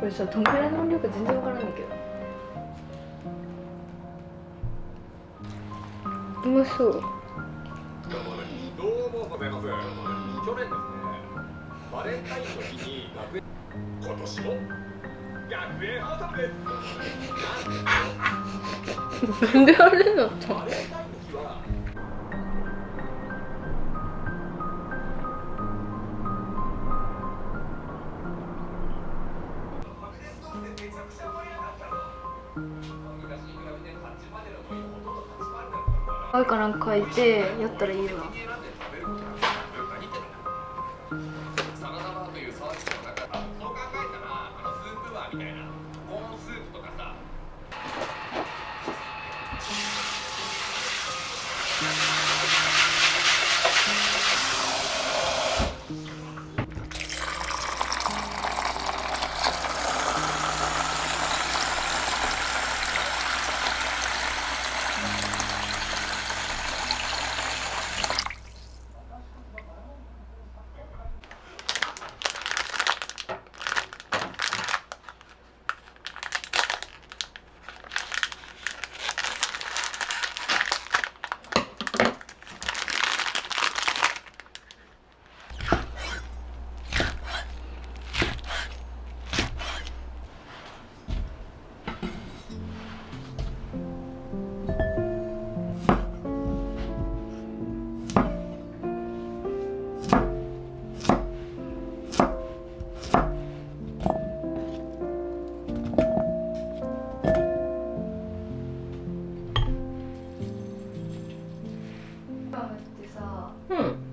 これさ、どんくらいの音量か全然わからんだけど。うまそう。どうもございます。去年ですね、バレンタインの日に今年も学園ハーサムです。なんであれなの？バレンタインの日はめちゃくちゃ盛り上がったの。昔に比べて8までの子にほとんど8までだったから。あいかなんか書いてやったらいいわ。サラダバーというサービスの中、そう考えたらスープバーみたいなコーンスープとかさ。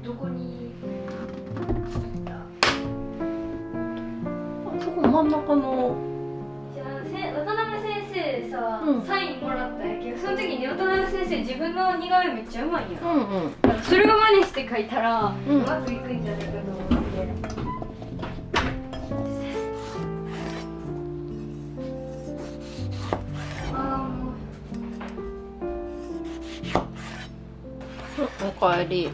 どこにそこ真ん中の渡辺先生さ、うんサインもらったんやけど、その時に渡辺先生自分の似顔絵めっちゃうまいんや、それを真似して描いたら、うまくいくんじゃないかと思って。おかえり。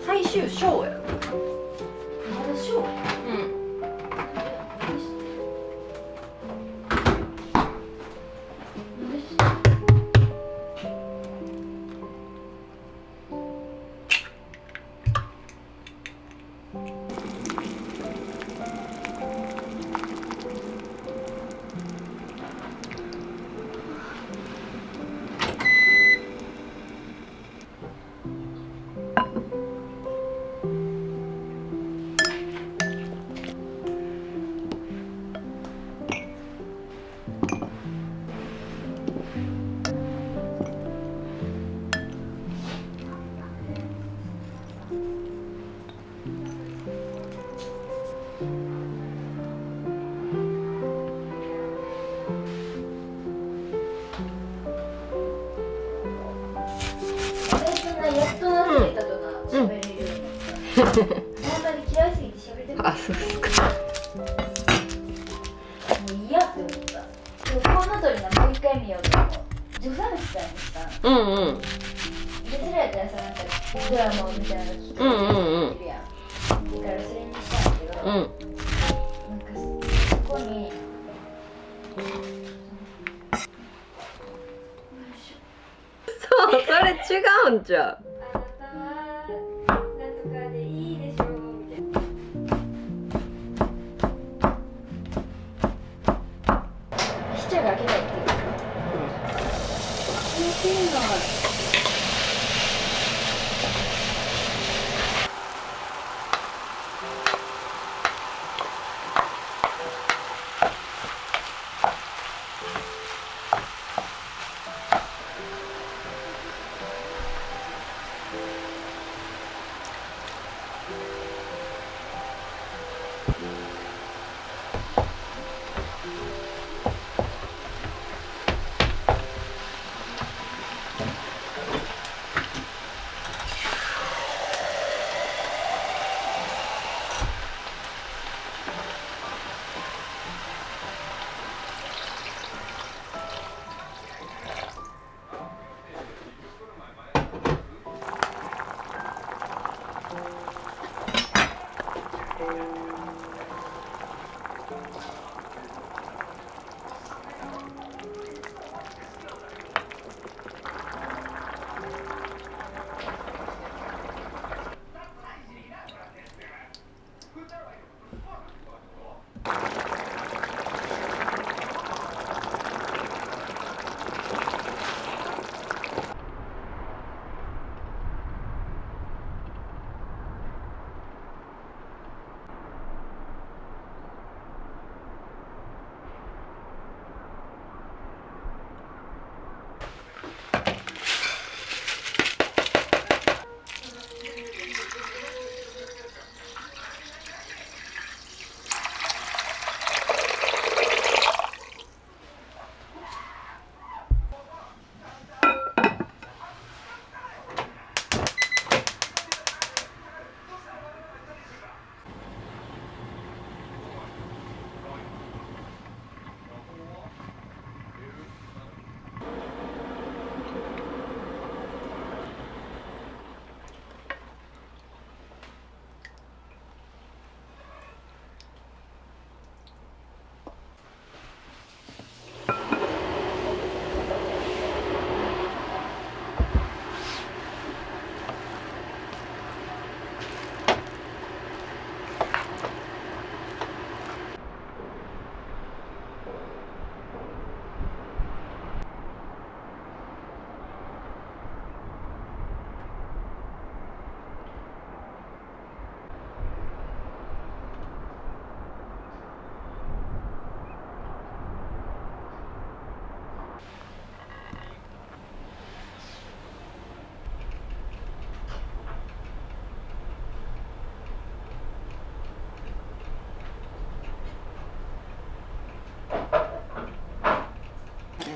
最終章やろ。まだしょう。トリーなもう一回見ようと思う。助産師さんにした。うんうんでそれやったらさ、なんかドラマみたいなの聞くうんうんいるやん。だからそれにしたんだけど、うんなんかそこにそうそれ違うんじゃん。あなたはなんとかでいいでしょうみたいな。シチューが開けたいっていう。っていうのが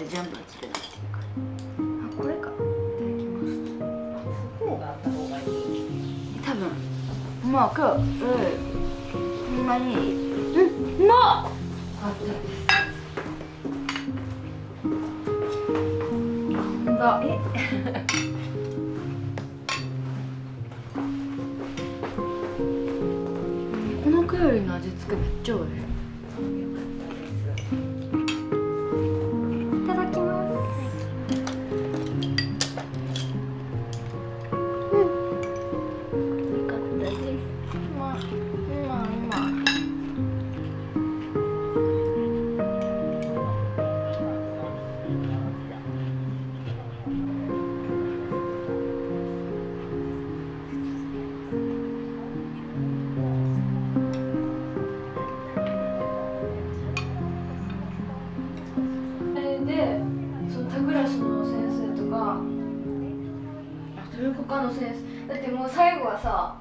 ジャンプがつけなくていいから。あ、これか。いただきます。スプーンがあった方がいい。多分まあ今日ほんまにうまっ。あったです。なんだこのクよりの味付けめっちゃおいしい。いただきます。よかったです。まあ。で、その他クラスの先生とか、他の先生だってもう最後はさ、